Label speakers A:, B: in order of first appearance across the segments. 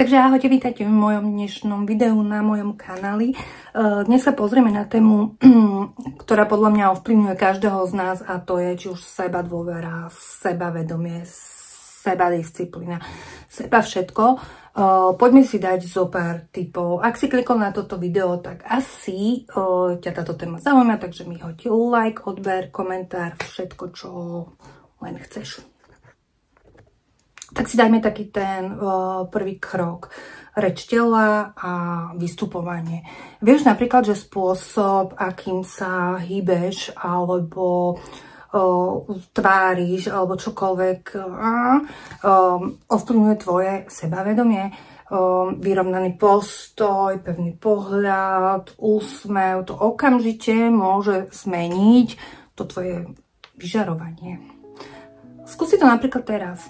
A: Takže ahojte, vítajte v mojom dnešnom videu na mojom kanáli. Dnes sa pozrieme na tému, ktorá podľa mňa ovplyvňuje každého z nás, a to je či už seba dôvera, sebavedomie, sebadisciplína, seba všetko. Poďme si dať zo pár tipov. Ak si klikol na toto video, tak asi ťa táto téma zaujíma, takže mi hoď like, odber, komentár, všetko, čo len chceš. Tak si dajme taký ten prvý krok. Reč tela a vystupovanie. Vieš napríklad, že spôsob, akým sa hýbeš, alebo tváriš, alebo čokoľvek ovplyvňuje tvoje sebavedomie. Vyrovnaný postoj, pevný pohľad, úsmev, to okamžite môže zmeniť to tvoje vyžarovanie. Skúsi to napríklad teraz.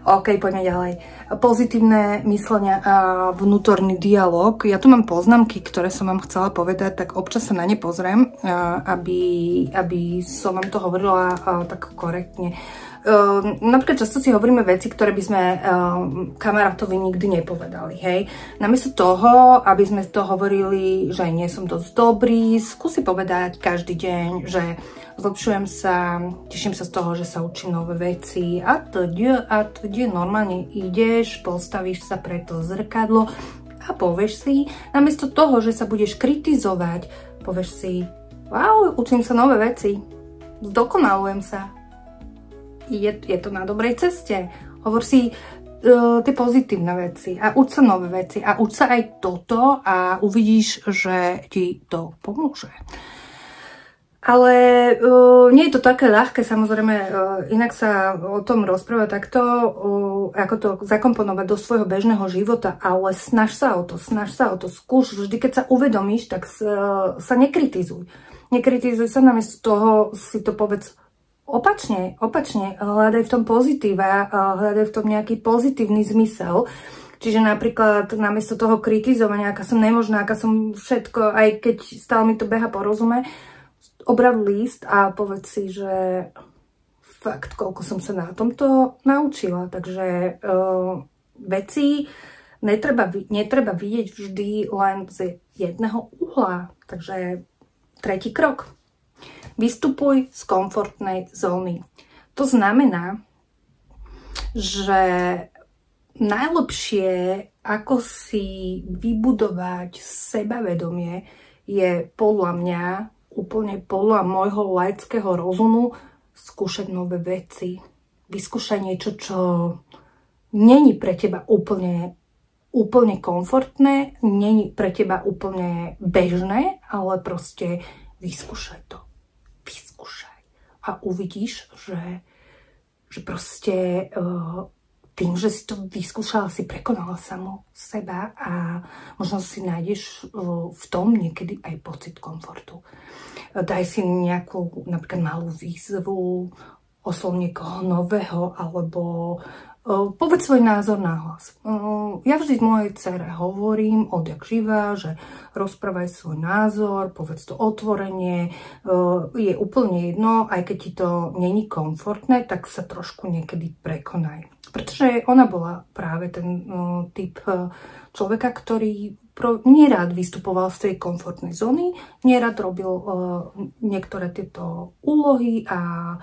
A: OK, poďme ďalej. Pozitívne myslenia a vnútorný dialog. Ja tu mám poznámky, ktoré som vám chcela povedať, tak občas sa na ne pozriem, aby som vám to hovorila tak korektne. Napríklad často si hovoríme veci, ktoré by sme kamarátovi nikdy nepovedali, hej. Namiesto toho, aby sme to hovorili, že nie som dosť dobrý, skúsi povedať každý deň, že zlepšujem sa, teším sa z toho, že sa učím nové veci a teď normálne ideš, postavíš sa pre to zrkadlo a povieš si, namiesto toho, že sa budeš kritizovať, povieš si, wow, učím sa nové veci, zdokonalujem sa. Je to na dobrej ceste. Hovor si tie pozitívne veci a uč sa nové veci a uč sa aj toto a uvidíš, že ti to pomôže. Ale nie je to také ľahké, samozrejme, inak sa o tom rozpráva takto, ako to zakomponovať do svojho bežného života, ale snaž sa o to, skúš, vždy keď sa uvedomíš, tak sa nekritizuj. Nekritizuj sa, namiesto toho si to povedz opačne, hľadaj v tom pozitíva, hľadaj v tom nejaký pozitívny zmysel. Čiže napríklad namiesto toho kritizovania, aká som nemožná, aká som všetko, aj keď stále mi to beha po rozume, obrať list a povedz si, že fakt, koľko som sa na tomto naučila. Takže veci netreba vidieť vždy len z jedného uhla. Takže tretí krok. Vystupuj z komfortnej zóny. To znamená, že najlepšie, ako si vybudovať sebavedomie, je podľa mňa, úplne podľa môjho laického rozumu, skúšať nové veci. Vyskúšať niečo, čo není pre teba úplne komfortné, není pre teba úplne bežné, ale proste vyskúšaj to. Vyskúšaj. A uvidíš, že proste tým, že si to vyskúšala, si prekonala samu seba a možno si nájdeš v tom niekedy aj pocit komfortu. Daj si nejakú napríklad malú výzvu, oslov niekoho nového, alebo povedz svoj názor na hlas. Ja vždy mojej dcere hovorím odjak živa, že rozprávaj svoj názor, povedz to otvorene, je úplne jedno, aj keď ti to není komfortné, tak sa trošku niekedy prekonaj. Pretože ona bola práve ten typ človeka, ktorý nerád vystupoval z tej komfortnej zóny, nerád robil niektoré tieto úlohy a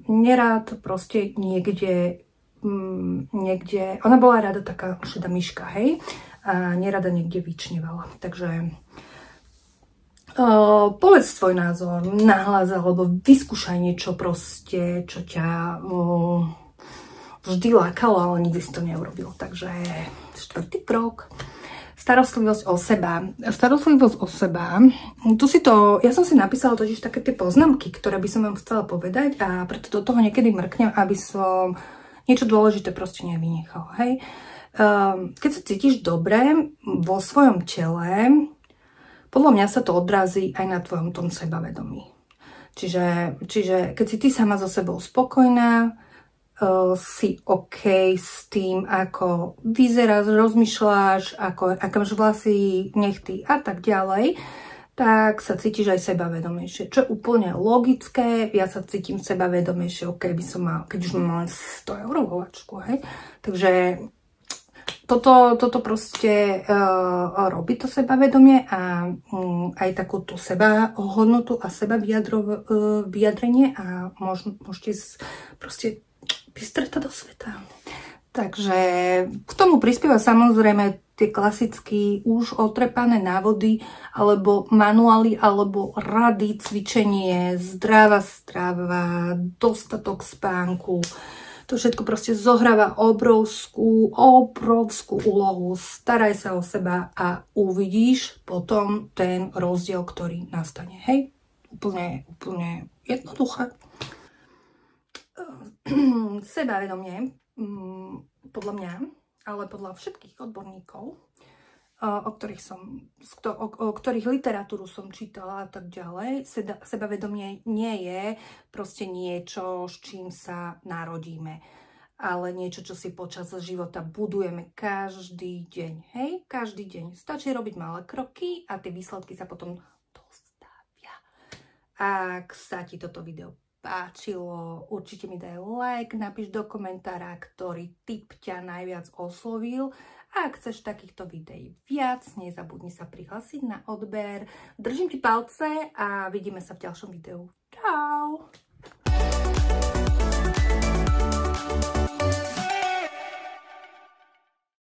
A: nerád proste niekde, ona bola rada taká šedá myška, hej, a nerada niekde vyčnevala. Takže povedz svoj názor nahlas, alebo vyskúšaj niečo proste, čo ťa vždy lákalo, ale nikdy si to neurobil. Takže štvrtý krok. Starostlivosť o seba. Starostlivosť o seba. Ja som si napísala totiž také tie poznámky, ktoré by som vám chcela povedať a preto do toho niekedy mrknem, aby som niečo dôležité proste nevynechal. Hej? Keď sa cítiš dobre vo svojom tele, podľa mňa sa to odrazí aj na tvojom tom sebavedomí. Čiže keď si ty sama so sebou spokojná, si OK s tým, ako vyzeráš, rozmýšľaš, aké máš vlasy, nechty a tak ďalej, tak sa cítiš aj sebavedomejšie. Čo je úplne logické, ja sa cítim sebavedomejšie, keď už mám len 100 € vo vačku, hej. Takže toto proste robí to sebavedomie a aj takú tú sebahodnotu a vyjadrenie a môžete proste vystretať do sveta. Takže k tomu prispieva samozrejme tie klasicky už otrepané návody, alebo manuály, alebo rady, cvičenie, zdravá strava, dostatok spánku. To všetko proste zohráva obrovskú úlohu. Staraj sa o seba a uvidíš potom ten rozdiel, ktorý nastane. Hej? Úplne jednoduché. Sebavedomie, podľa mňa, ale podľa všetkých odborníkov, o ktorých literatúru som čítala a tak ďalej, sebavedomie nie je proste niečo, s čím sa narodíme, ale niečo, čo si počas života budujeme každý deň. Hej, každý deň. Stačí robiť malé kroky a tie výsledky sa potom dostavia. Ak sa ti toto video páčilo, určite mi daj like, napíš do komentára, ktorý tip ťa najviac oslovil. A ak chceš takýchto videí viac, nezabudni sa prihlásiť na odber. Držím ti palce a vidíme sa v ďalšom videu. Čau!